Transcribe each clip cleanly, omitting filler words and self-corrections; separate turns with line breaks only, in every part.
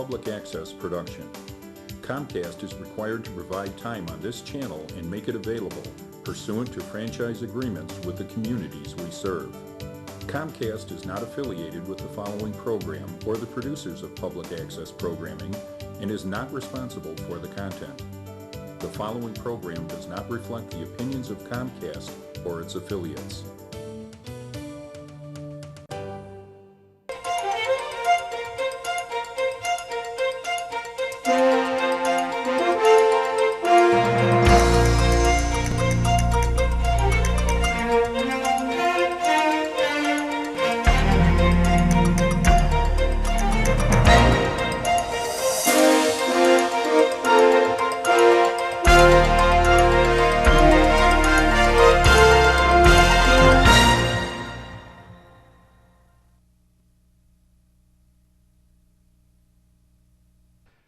public access production. Comcast is required to provide time on this channel and make it available pursuant to franchise agreements with the communities we serve. Comcast is not affiliated with the following program or the producers of public access programming and is not responsible for the content. The following program does not reflect the opinions of Comcast or its affiliates.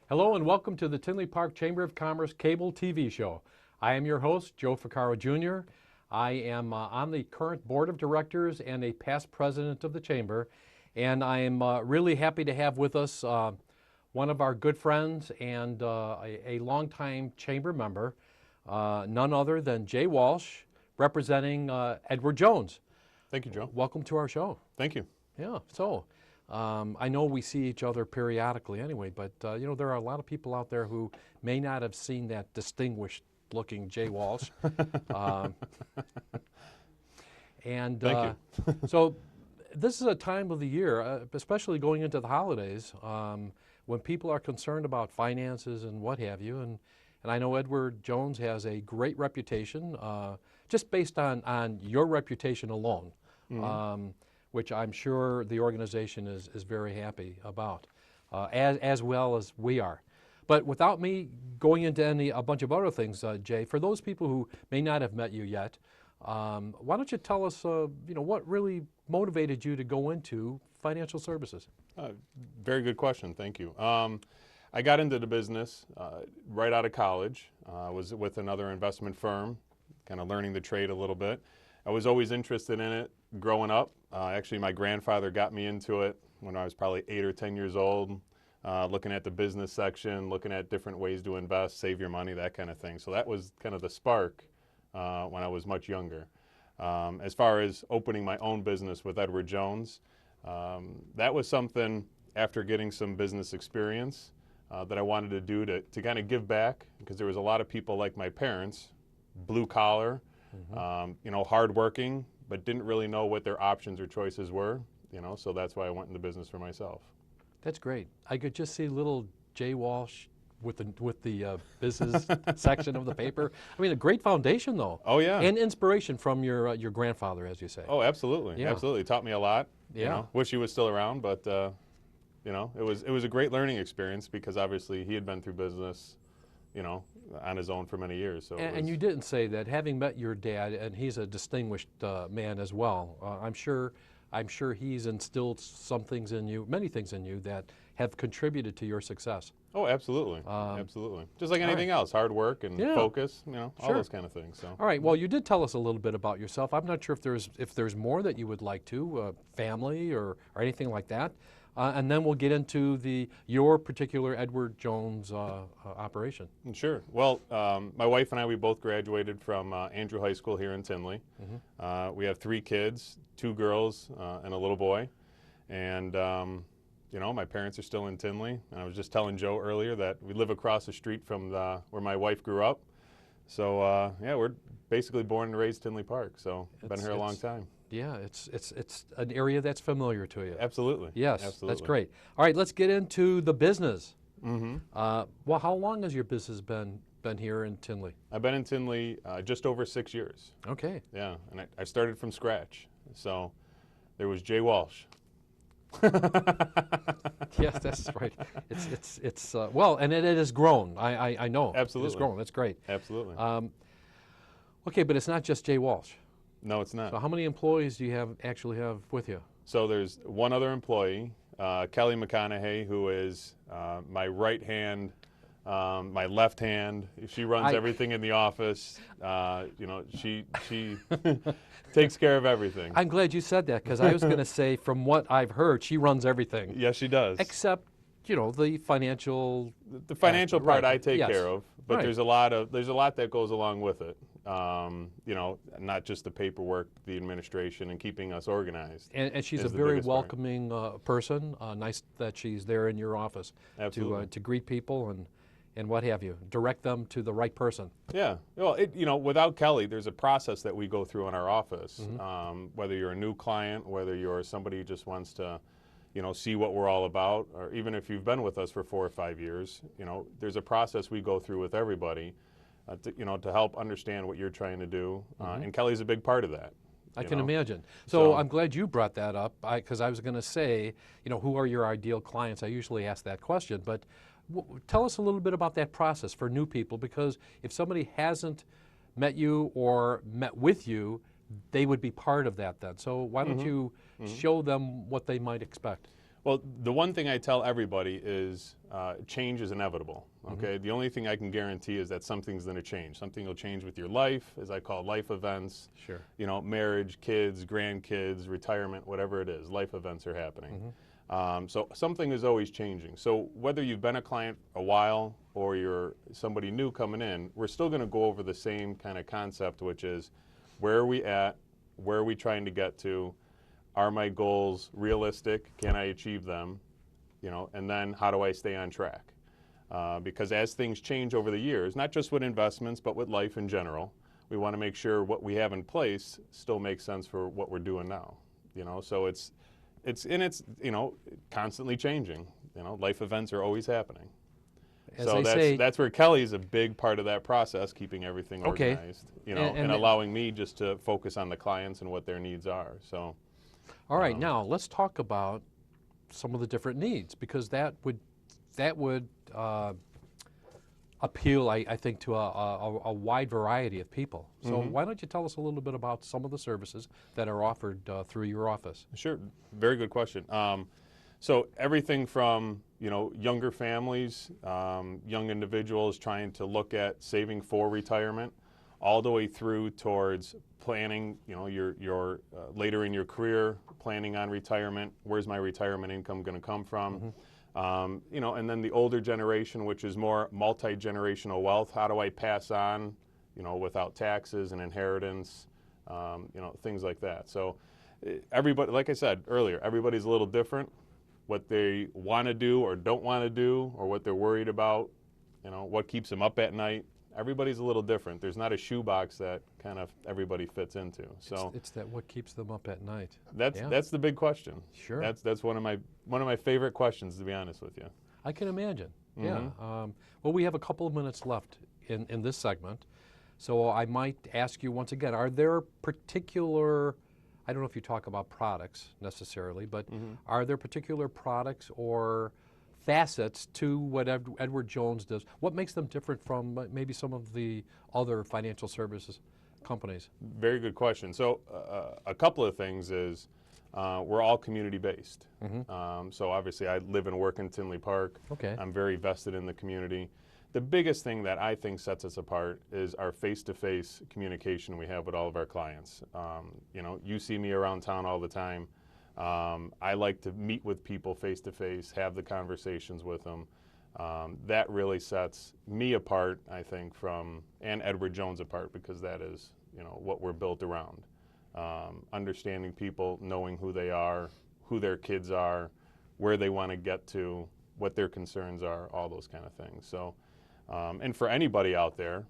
Hello and welcome to the Tinley Park Chamber of Commerce cable TV show. I am your host, Joe Ficarro Jr. I am on the current board of directors and a past president of the chamber, and I am really happy to have with us one of our good friends and a longtime chamber member, none other than Jay Walsh, representing Edward Jones.
Thank you, Joe.
Welcome to our show.
Thank you.
Yeah, so I know we see each other periodically anyway, but you know, there are a lot of people out there who may not have seen that distinguished looking Jay Walsh. And
Thank you.
So this is a time of the year, especially going into the holidays, when people are concerned about finances and what have you. And I know Edward Jones has a great reputation, just based on your reputation alone.
Mm-hmm.
Which I'm sure the organization is very happy about, as well as we are. But without me going into a bunch of other things, Jay, for those people who may not have met you yet, why don't you tell us, what really motivated you to go into financial services?
Very good question. Thank you. I got into the business right out of college. I was with another investment firm, kind of learning the trade a little bit. I was always interested in it growing up. Actually, my grandfather got me into it when I was probably 8 or 10 years old, looking at the business section, looking at different ways to invest, save your money, that kind of thing. So that was kind of the spark when I was much younger. As far as opening my own business with Edward Jones, that was something after getting some business experience that I wanted to do to kind of give back, because there was a lot of people like my parents, blue collar, hardworking, but didn't really know what their options or choices were, so that's why I went into business for myself.
That's great. I could just see little Jay Walsh with the business section of the paper. I mean, a great foundation, though.
Oh, yeah.
And inspiration from your grandfather, as you say.
Oh, absolutely.
Yeah.
Absolutely. Taught me a lot.
Yeah.
Wish he was still around, but, it was a great learning experience, because obviously he had been through business, on his own for many years. So
and you didn't say that, having met your dad, and he's a distinguished man as well. I'm sure he's instilled some things in you, many things in you that have contributed to your success.
Oh, absolutely, absolutely. Just like anything else, hard work and focus, all those kind of things. So.
All right. Well, you did tell us a little bit about yourself. I'm not sure if there's more that you would like to, family or anything like that. And then we'll get into your particular Edward Jones operation.
Sure. Well, my wife and I, we both graduated from Andrew High School here in Tinley. Mm-hmm. We have 3 kids, 2 girls and a little boy. And, my parents are still in Tinley. And I was just telling Joe earlier that we live across the street from where my wife grew up. So, we're basically born and raised Tinley Park. So, been here a long time.
Yeah, it's an area that's familiar to you.
Absolutely.
Yes,
absolutely.
That's great. All right, let's get into the business.
Mm-hmm.
Well, how long has your business been here in Tinley?
I've been in Tinley just over 6 years.
Okay.
Yeah, and I started from scratch. So there was Jay Walsh.
Yes, that's right. It's well, and it has grown. I know.
Absolutely.
It's grown. That's great.
Absolutely.
Okay, but it's not just Jay Walsh.
No, it's not.
So how many employees do you actually have with you?
So there's one other employee, Kelly McConaughey, who is my right hand, my left hand. She runs everything in the office. She takes care of everything.
I'm glad you said that, because I was going to say, from what I've heard, she runs everything.
Yes, she does.
Except the financial.
The financial part
right,
I take
yes.
care of, but
Right.
there's a lot that goes along with it. Not just the paperwork, the administration, and keeping us organized.
And she's a
is the
very
biggest part.
welcoming person. Nice that she's there in your office
Absolutely.
to greet people and what have you, direct them to the right person.
Yeah. Well, without Kelly, there's a process that we go through in our office. Whether you're a new client, whether you're somebody who just wants to, see what we're all about, or even if you've been with us for 4 or 5 years, there's a process we go through with everybody, to help understand what you're trying to do. And Kelly's a big part of that.
I can imagine.
So
I'm glad you brought that up because I was going to say, who are your ideal clients? I usually ask that question, but tell us a little bit about that process for new people, because if somebody hasn't met you or met with you, they would be part of that then. So why don't you show them what they might expect?
Well, the one thing I tell everybody is change is inevitable, okay? The only thing I can guarantee is that something's going to change. Something will change with your life, as I call life events.
Sure.
Marriage, kids, grandkids, retirement, whatever it is, life events are happening. So something is always changing. So whether you've been a client a while or you're somebody new coming in, we're still going to go over the same kind of concept, which is where are we at, where are we trying to get to, are my goals realistic, can I achieve them, and then how do I stay on track? Because as things change over the years, not just with investments, but with life in general, we want to make sure what we have in place still makes sense for what we're doing now. So it's constantly changing. Life events are always happening.
As
So
they say,
that's where Kelly's a big part of that process, keeping everything
Okay.
organized,
And
and allowing me just to focus on the clients and what their needs are. So,
all right, now let's talk about some of the different needs, because that would appeal, I think, to a wide variety of people. So why don't you tell us a little bit about some of the services that are offered through your office?
sure, very good question. So everything from younger families, young individuals trying to look at saving for retirement, all the way through towards planning, your later in your career, planning on retirement. Where's my retirement income going to come from? And then the older generation, which is more multi-generational wealth. How do I pass on, without taxes and inheritance, things like that. So everybody, like I said earlier, everybody's a little different. What they want to do or don't want to do, or what they're worried about, what keeps them up at night. Everybody's a little different. There's not a shoebox that kind of everybody fits into. So
It's that what keeps them up at night.
that's the big question.
Sure.
That's one of my favorite questions, to be honest with you.
I can imagine. Yeah. Well, we have a couple of minutes left in this segment, so I might ask you once again: are there particular, I don't know if you talk about products necessarily, but are there particular products or facets to what Edward Jones does? What makes them different from maybe some of the other financial services companies?
Very good question. So a couple of things is we're all community-based. So obviously I live and work in Tinley Park.
Okay.
I'm very vested in the community. The biggest thing that I think sets us apart is our face-to-face communication we have with all of our clients. You see me around town all the time. I like to meet with people face-to-face, have the conversations with them. That really sets me apart, I think, and Edward Jones apart, because that is, what we're built around. Understanding people, knowing who they are, who their kids are, where they want to get to, what their concerns are, all those kind of things. So, and for anybody out there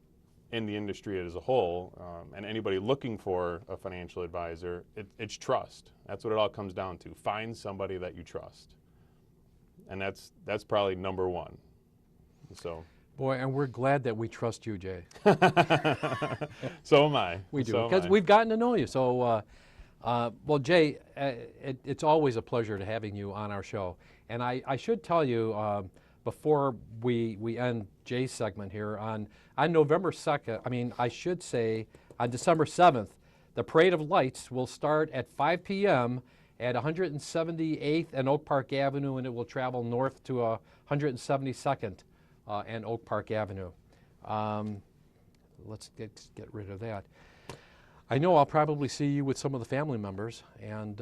in the industry as a whole, and anybody looking for a financial advisor, it's trust. That's what it all comes down to. Find somebody that you trust. And that's probably number one. So.
Boy, and we're glad that we trust you, Jay.
So am I.
We do,
So am
because
I.
we've gotten to know you. So, well, Jay, it's always a pleasure to having you on our show. And I should tell you, before we end Jay's segment here, on November 2nd, I should say on December 7th, the Parade of Lights will start at 5 p.m. at 178th and Oak Park Avenue, and it will travel north to 172nd and Oak Park Avenue. Let's get rid of that. I know I'll probably see you with some of the family members, and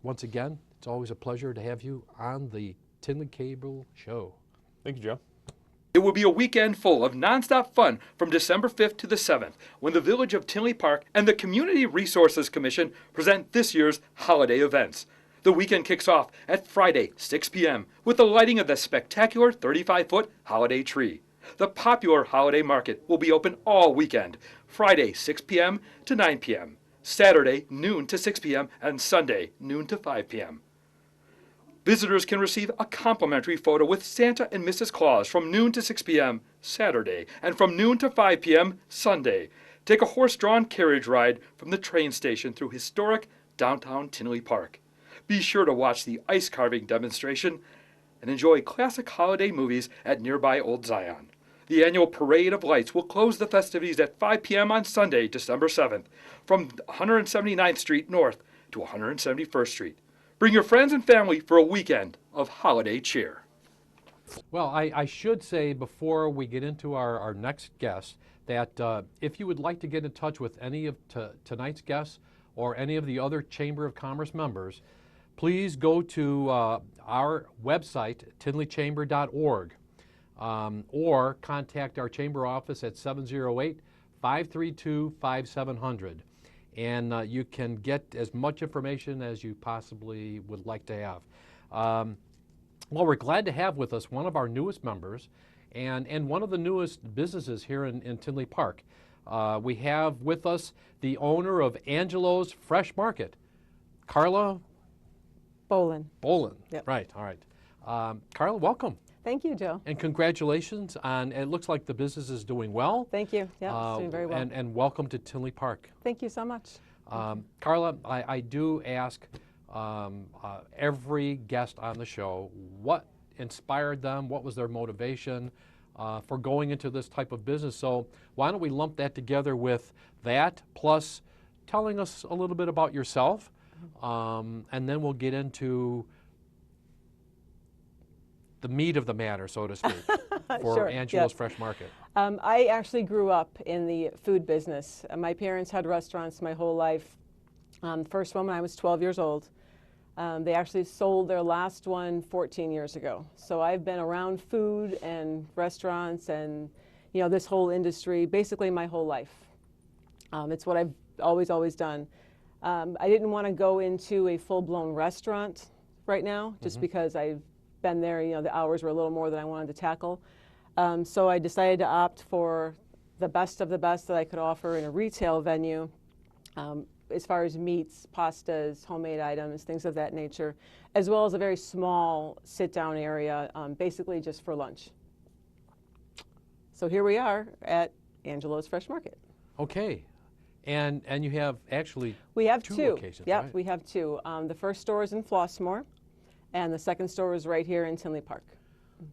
once again, it's always a pleasure to have you on the Tinley Cable Show.
Thank you, Joe.
It will be a weekend full of nonstop fun from December 5th to the 7th when the Village of Tinley Park and the Community Resources Commission present this year's holiday events. The weekend kicks off at Friday, 6 p.m. with the lighting of the spectacular 35-foot holiday tree. The popular holiday market will be open all weekend, Friday 6 p.m. to 9 p.m., Saturday noon to 6 p.m., and Sunday noon to 5 p.m. Visitors can receive a complimentary photo with Santa and Mrs. Claus from noon to 6 p.m. Saturday and from noon to 5 p.m. Sunday. Take a horse-drawn carriage ride from the train station through historic downtown Tinley Park. Be sure to watch the ice carving demonstration and enjoy classic holiday movies at nearby Old Zion. The annual Parade of Lights will close the festivities at 5 p.m. on Sunday, December 7th, from 179th Street North to 171st Street. Bring your friends and family for a weekend of holiday cheer.
Well, I should say before we get into our next guest that if you would like to get in touch with any of tonight's guests or any of the other Chamber of Commerce members, please go to our website, tinleychamber.org, or contact our chamber office at 708-532-5700. And you can get as much information as you possibly would like to have. Well, we're glad to have with us one of our newest members and one of the newest businesses here in Tinley Park. We have with us the owner of Angelo's Fresh Market, Carla
Bolin.
Bolin.
Yep.
Right, all right. Carla, welcome.
Thank you, Joe.
And congratulations on, it looks like the business is doing well.
Thank you. Yeah, it's doing very well.
And welcome to Tinley Park.
Thank you so much.
Carla, I do ask every guest on the show what inspired them, what was their motivation for going into this type of business. So why don't we lump that together with that, plus telling us a little bit about yourself, and then we'll get into the meat of the matter, so to speak, for
Sure,
Angelo's
yes.
Fresh Market.
I actually grew up in the food business. My parents had restaurants my whole life. First one when I was 12 years old. They actually sold their last one 14 years ago. So I've been around food and restaurants and this whole industry basically my whole life. It's what I've always done. I didn't want to go into a full-blown restaurant right now just because I've been there, the hours were a little more than I wanted to tackle. So I decided to opt for the best of the best that I could offer in a retail venue as far as meats, pastas, homemade items, things of that nature, as well as a very small sit-down area, basically just for lunch. So here we are at Angelo's Fresh Market.
Okay. And you have actually
We have
two
two.
locations,
Yep,
right?
we have two. The first store is in Flossmoor, and the second store is right here in Tinley Park.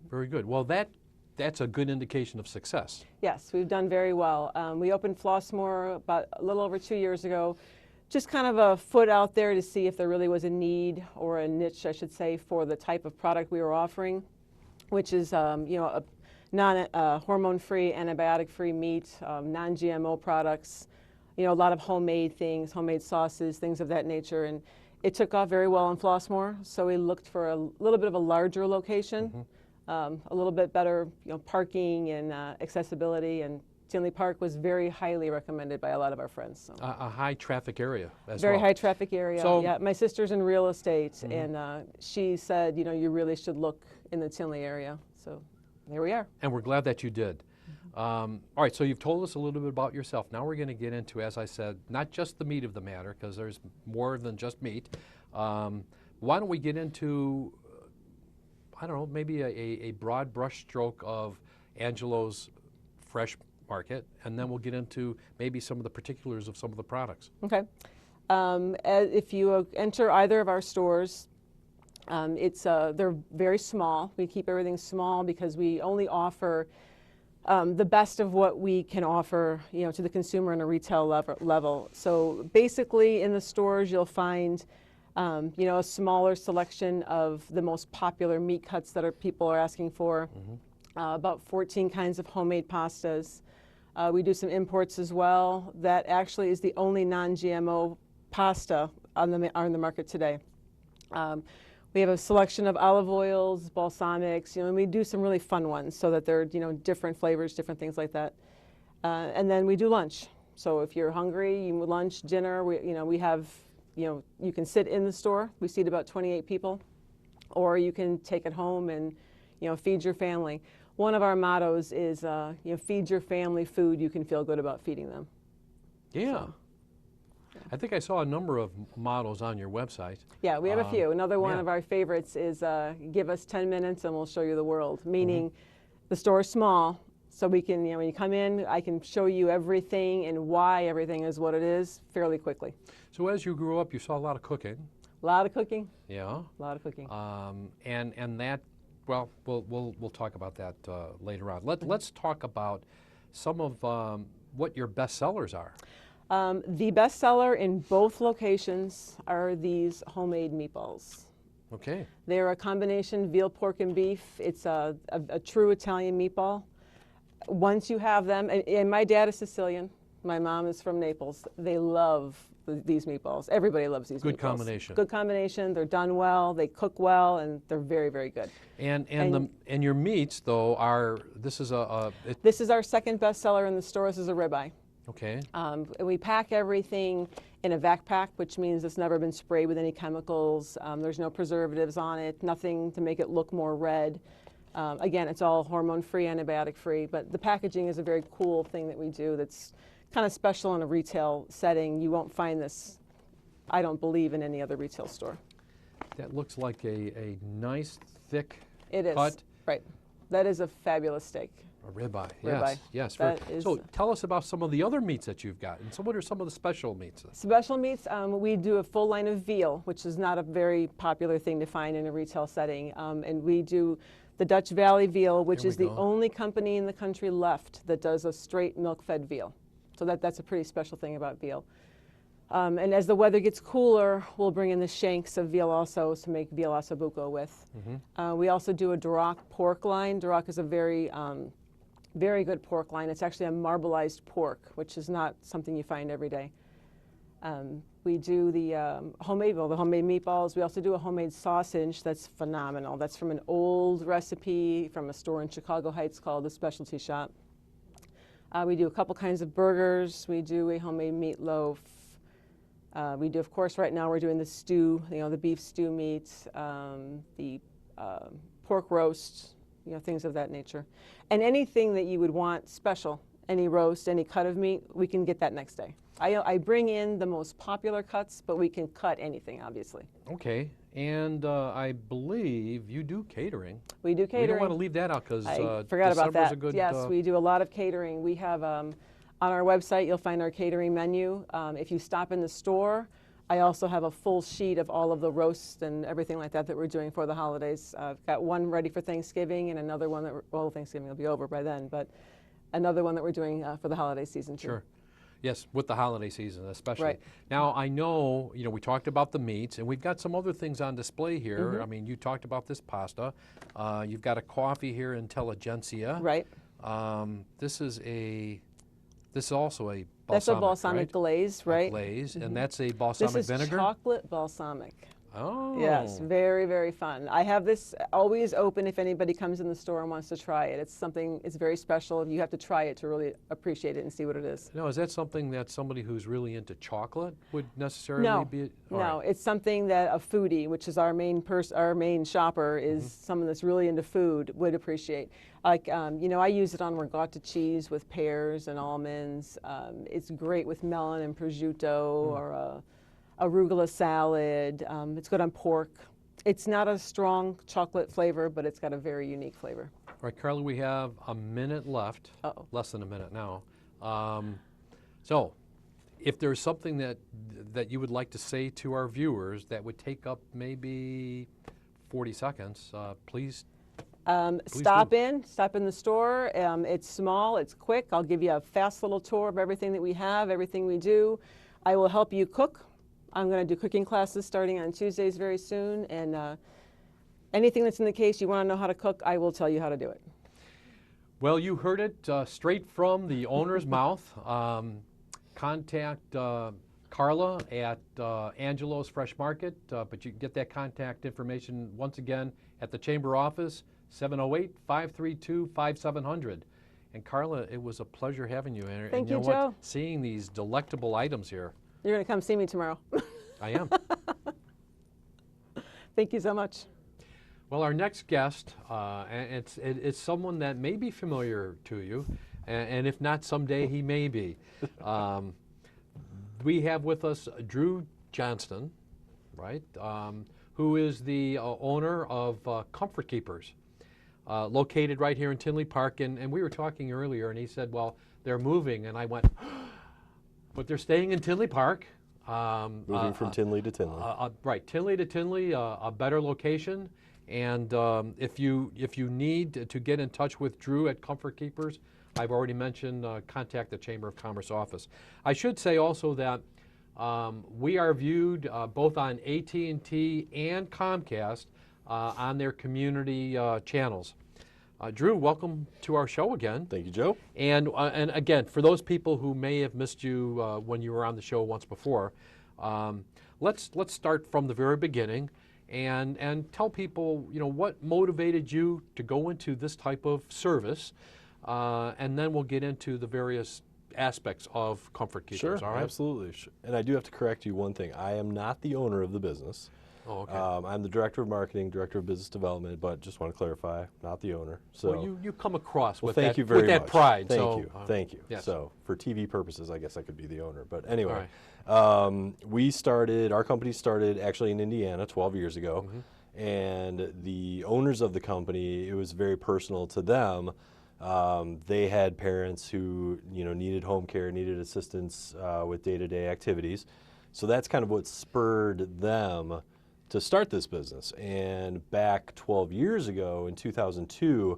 Very good. Well, that's a good indication of success.
Yes, we've done very well. We opened Flossmoor about a little over 2 years ago, just kind of a foot out there to see if there really was a need or a niche, I should say, for the type of product we were offering, which is a non-hormone-free, antibiotic-free meat, non-GMO products, a lot of homemade things, homemade sauces, things of that nature. And it took off very well in Flossmoor, so we looked for a little bit of a larger location, a little bit better parking and accessibility, and Tinley Park was very highly recommended by a lot of our friends. So.
A high traffic area as
Very
well.
high traffic area.
So-
Yeah, my sister's in real estate, and she said, you really should look in the Tinley area. So there we are.
And we're glad that you did. All right, so you've told us a little bit about yourself. Now we're going to get into, as I said, not just the meat of the matter, because there's more than just meat. Why don't we get into, I don't know, maybe a broad brush stroke of Angelo's Fresh Market, and then we'll get into maybe some of the particulars of some of the products.
Okay. If you enter either of our stores, they're very small. We keep everything small because we only offer the best of what we can offer, to the consumer on a retail level. So basically, in the stores, you'll find, a smaller selection of the most popular meat cuts that people are asking for. About 14 kinds of homemade pastas. We do some imports as well. That actually is the only non-GMO pasta on the market today. We We have a selection of olive oils, balsamics, and we do some really fun ones so that they're, different flavors, different things like that. And then we do lunch. So if you're hungry, lunch, dinner, we have, you can sit in the store. We seat about 28 people, or you can take it home and, feed your family. One of our mottos is, feed your family food you can feel good about feeding them.
Yeah.
So,
I think I saw a number of models on your website.
yeah, we have a few. Another one
yeah.
of our favorites is give us 10 minutes and we'll show you the world, meaning the store is small, so we can, when you come in, I can show you everything and why everything is what it is fairly quickly.
So as you grew up, you saw a lot of cooking.
A lot of cooking.
Yeah.
A lot of cooking.
And that, well, we'll talk about that later on. Let's talk about some of what your best sellers are.
The best seller in both locations are these homemade meatballs.
Okay.
They're a combination veal, pork, and beef. It's a true Italian meatball. Once you have them, and my dad is Sicilian, my mom is from Naples, they love these meatballs. Everybody loves these meatballs.
Good combination.
Good combination. They're done well, they cook well, and they're very, very good.
And your meats, though, are, this is
This is our second best seller in the store. This is a ribeye.
okay.
And we pack everything in a vac pack, which means it's never been sprayed with any chemicals. There's no preservatives on it, nothing to make it look more red. Again, it's all hormone-free, antibiotic-free, but the packaging is a very cool thing that we do that's kind of special in a retail setting. You won't find this, I don't believe, in any other retail store.
That looks like a nice, thick
It is.
cut.
Right. That is a fabulous steak.
A ribeye,
Ribeye.
yes.
That is-
So tell us about some of the other meats that you've got, and what are some of the special meats?
Special meats, we do a full line of veal, which is not a very popular thing to find in a retail setting. And we do the Dutch Valley veal, which
There we
is the
go.
only company in the country left that does a straight milk-fed veal. So that's a pretty special thing about veal. And as the weather gets cooler, we'll bring in the shanks of veal also to make veal ossobuco with. We also do a Duroc pork line. Duroc is a very, very good pork line. It's actually a marbleized pork, which is not something you find every day. We do the homemade meatballs. We also do a homemade sausage that's phenomenal. That's from an old recipe from a store in Chicago Heights called The Specialty Shop. We do a couple kinds of burgers. We do a homemade meatloaf. We do, of course, right now we're doing the stew, the beef stew meats, the pork roast, things of that nature. And anything that you would want special, any roast, any cut of meat, we can get that next day. I bring in the most popular cuts, but we can cut anything, obviously.
Okay, and I believe you do catering.
We do catering.
We don't want to leave that out because
I forgot about
December's
that.
a good.
Yes, we do a lot of catering. We have on our website you'll find our catering menu. If you stop in the store, I also have a full sheet of all of the roasts and everything like that we're doing for the holidays. I've got one ready for Thanksgiving and another one that Thanksgiving will be over by then, but another one that we're doing for the holiday season too.
Sure. Yes, with the holiday season especially.
Right.
Now, I know, we talked about the meats, and we've got some other things on display here. I mean, you talked about this pasta. You've got a coffee here, Intelligentsia.
Right.
This is also a balsamic,
That's a balsamic
right?
glaze, right?
A glaze, and that's a balsamic
This is
vinegar?
chocolate balsamic.
Oh.
Yes, very, very fun. I have this always open if anybody comes in the store and wants to try it. It's very special. You have to try it to really appreciate it and see what it is.
Now, is that something that somebody who's really into chocolate would necessarily be? All
No,
right.
it's something that a foodie, which is our main shopper, is someone that's really into food, would appreciate. Like, I use it on ricotta cheese with pears and almonds. It's great with melon and prosciutto or arugula salad. It's good on pork. It's not a strong chocolate flavor, but it's got a very unique flavor.
All right, Carla, we have a minute left.
Uh-oh.
Less than a minute now. So, if there's something that you would like to say to our viewers that would take up maybe 40 seconds, please.
Stop in the store. It's small, it's quick. I'll give you a fast little tour of everything that we have, everything we do. I will help you cook. I'm going to do cooking classes starting on Tuesdays very soon, and anything that's in the case you want to know how to cook, I will tell you how to do it.
Well, you heard it straight from the owner's mouth. Contact Carla at Angelo's Fresh Market, but you can get that contact information once again at the Chamber office, 708-532-5700. And Carla, it was a pleasure having you. And
Thank
you
you,
know what?
Joe.
Seeing these delectable items here.
You're going to come see me tomorrow.
I am.
Thank you so much.
Well, our next guest, and it's someone that may be familiar to you, and if not, someday he may be. We have with us Drew Johnston, right, who is the owner of Comfort Keepers, located right here in Tinley Park. And we were talking earlier, and he said, well, they're moving. And I went, but they're staying in Tinley Park.
Moving from Tinley to Tinley.
Right, Tinley to Tinley, a better location. And if you need to get in touch with Drew at Comfort Keepers, I've already mentioned contact the Chamber of Commerce office. I should say also that we are viewed both on AT&T and Comcast on their community channels. Drew, welcome to our show again.
Thank you, Joe.
And again, for those people who may have missed you when you were on the show once before, let's start from the very beginning and tell people, you know, what motivated you to go into this type of service, and then we'll get into the various aspects of Comfort Keepers.
Sure,
all right?
absolutely. And I do have to correct you one thing. I am not the owner of the business.
Oh, okay.
I'm the director of marketing, director of business development, but just want to clarify, not the owner. So,
Well, you come across
well,
with
thank
that,
you very
with that
much.
pride.
Thank
so,
you, thank you.
yes.
So for TV purposes, I guess I could be the owner. But anyway,
All
our company started actually in Indiana 12 years ago.
Mm-hmm.
And the owners of the company, it was very personal to them. They had parents who, you know, needed home care, needed assistance with day-to-day activities. So that's kind of what spurred them to start this business. And back 12 years ago in 2002,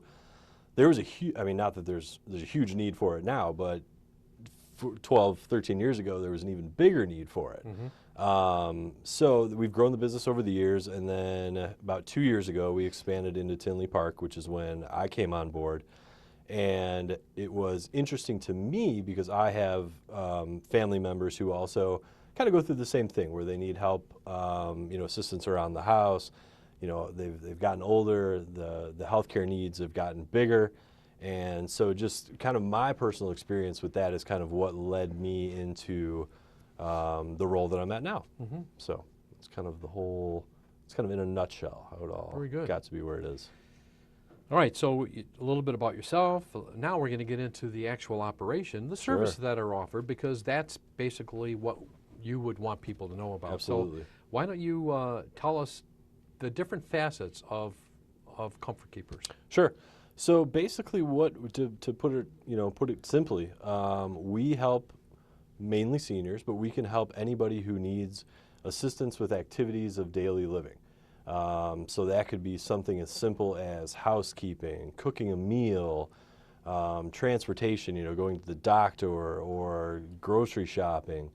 there was not that there's a huge need for it now, but 12, 13 years ago, there was an even bigger need for it.
Mm-hmm.
So we've grown the business over the years, and then about 2 years ago, we expanded into Tinley Park, which is when I came on board. And it was interesting to me because I have family members who also kind of go through the same thing, where they need help, assistance around the house. You know, they've gotten older, the healthcare needs have gotten bigger. And so just kind of my personal experience with that is kind of what led me into the role that I'm at now.
Mm-hmm.
So it's kind of it's kind of in a nutshell how it all
Very good.
got to be where it is.
All right, so a little bit about yourself. Now we're going to get into the actual operation, the services that are offered, because that's basically what you would want people to know about.
Absolutely.
So why don't you tell us the different facets of Comfort Keepers?
Sure. So basically, to put it simply, we help mainly seniors, but we can help anybody who needs assistance with activities of daily living. So that could be something as simple as housekeeping, cooking a meal, transportation, going to the doctor or grocery shopping.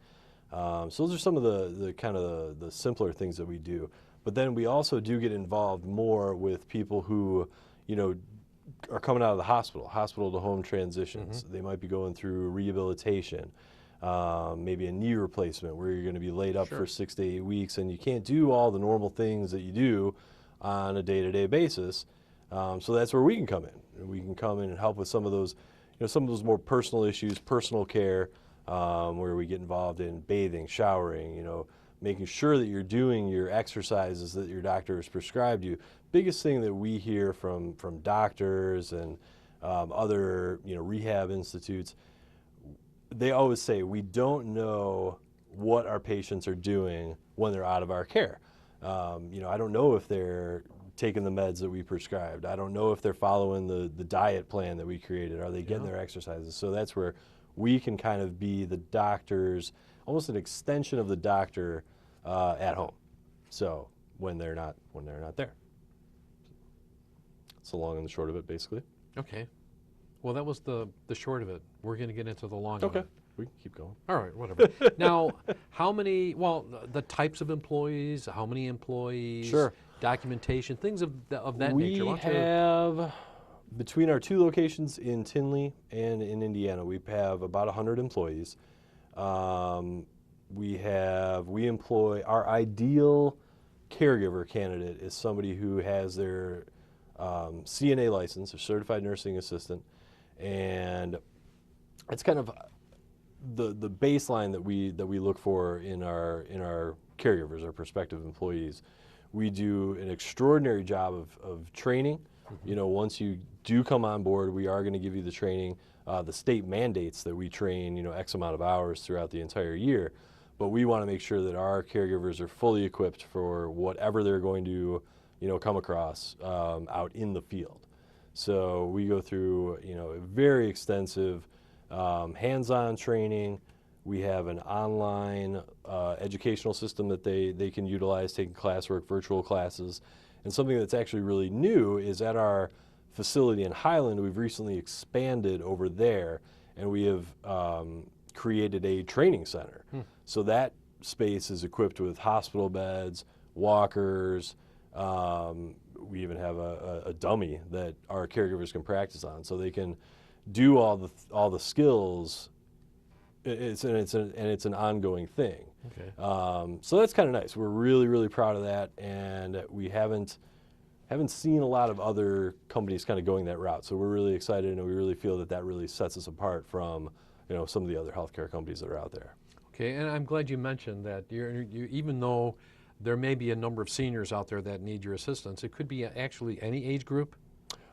So those are some of the simpler things that we do. But then we also do get involved more with people who, are coming out of the hospital to home transitions.
Mm-hmm.
They might be going through rehabilitation, maybe a knee replacement where you're going to be laid up for 6 to 8 weeks and you can't do all the normal things that you do on a day-to-day basis. So that's where we can come in. We can come in and help with some of those, some of those more personal issues, personal care, where we get involved in bathing, showering, making sure that you're doing your exercises that your doctor has prescribed you. Biggest thing that we hear from doctors and other rehab institutes, they always say, we don't know what our patients are doing when they're out of our care. I don't know if they're taking the meds that we prescribed. I don't know if they're following the diet plan that we created. Are they getting their exercises? So that's where we can kind of be the doctor's, almost an extension of the doctor at home. So when they're not there. It's the long and the short of it, basically.
Okay. Well, that was the short of it. We're going to get into the long of it.
We can keep going.
All right, whatever. Now, the types of employees, how many employees, documentation, things of that nature.
We have, between our two locations in Tinley and in Indiana, we have about 100 employees. we employ, our ideal caregiver candidate is somebody who has their CNA license, a certified nursing assistant, and it's kind of the baseline that we look for in our caregivers, our prospective employees. We do an extraordinary job of training. You know, once you do come on board, we are going to give you the training. The state mandates that we train, you know, X amount of hours throughout the entire year, but we want to make sure that our caregivers are fully equipped for whatever they're going to, you know, come across out in the field. So we go through, you know, a very extensive hands-on training. We have an online educational system that they can utilize, taking classwork, virtual classes. And something that's actually really new is at our facility in Highland, we've recently expanded over there, and we have created a training center. So that space is equipped with hospital beds, walkers. We even have a dummy that our caregivers can practice on, so they can do all the skills. It's an ongoing thing. Okay. So that's kind of nice. We're really proud of that, and we haven't seen a lot of other companies kind of going that route. So we're really excited, and we really feel that really sets us apart from, you know, some of the other healthcare companies that are out there.
Okay, and I'm glad you mentioned that you even though there may be a number of seniors out there that need your assistance, it could be actually any age group?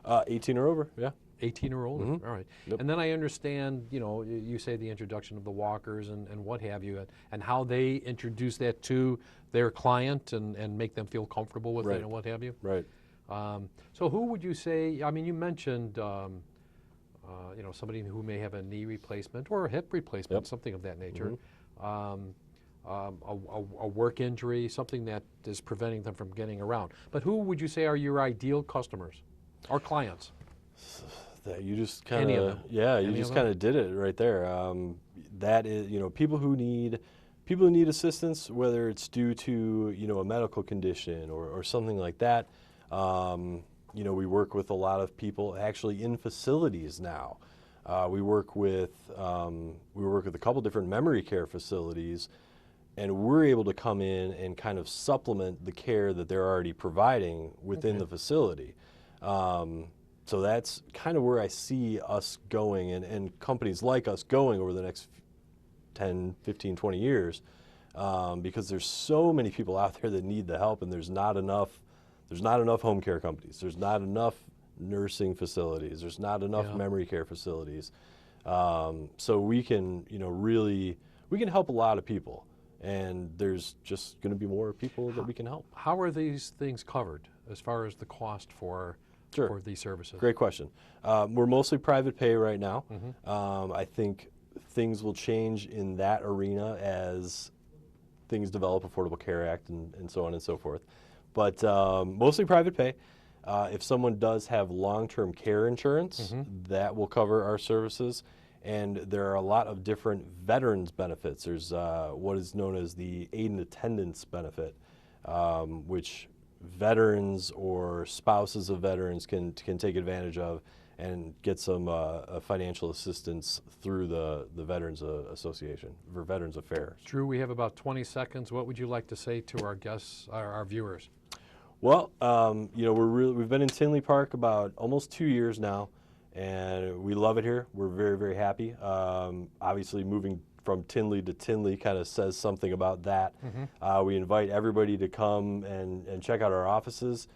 18 or over, yeah.
18 or older,
Mm-hmm.
all right.
Yep.
And then I understand, you know, you say the introduction of the walkers and what have you, and how they introduce that to their client and make them feel comfortable with it and what have you.
Right.
So who would you say, I mean, you mentioned, you know, somebody who may have a knee replacement or a hip replacement, something of that nature, a work injury, something that is preventing them from getting around. But who would you say are your ideal customers or clients?
That you just kind of, yeah, you just kind of did it right there. That is, you know, people who need assistance, whether it's due to, you know, a medical condition or something like that. You know, we work with a lot of people actually in facilities now. We work with a couple different memory care facilities, and we're able to come in and kind of supplement the care that they're already providing within the facility. So that's kind of where I see us going, and companies like us going over the next 10, 15, 20 years, because there's so many people out there that need the help, and there's not enough home care companies. There's not enough nursing facilities. There's not enough memory care facilities. So we can, you know, we can help a lot of people, and there's just going to be more people that we can help.
How are these things covered as far as the cost for these services?
Great question. We're mostly private pay right now. I think things will change in that arena as things develop, Affordable Care Act and so on and so forth. But mostly private pay. If someone does have long-term care insurance, that will cover our services. And there are a lot of different veterans benefits. There's what is known as the aid and attendance benefit, which veterans or spouses of veterans can take advantage of and get some financial assistance through the Veterans Association for Veterans Affairs.
Drew, we have about 20 seconds. What would you like to say to our guests, our viewers?
Well, you know, we've been in Tinley Park about almost 2 years now, and we love it here. We're very happy. Obviously, moving from Tinley to Tinley kind of says something about that. We invite everybody to come and check out our offices.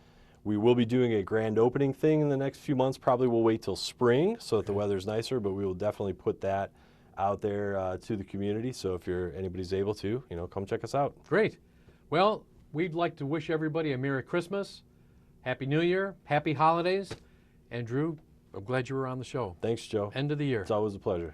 We will be doing a grand opening thing in the next few months. Probably we'll wait till spring so that the weather's nicer, but we will definitely put that out there to the community. So if anybody's able to, you know, come check us out.
Great. Well, we'd like to wish everybody a Merry Christmas, Happy New Year, Happy Holidays. And Drew, I'm glad you were on the show.
Thanks, Joe.
End of the year.
It's always a pleasure.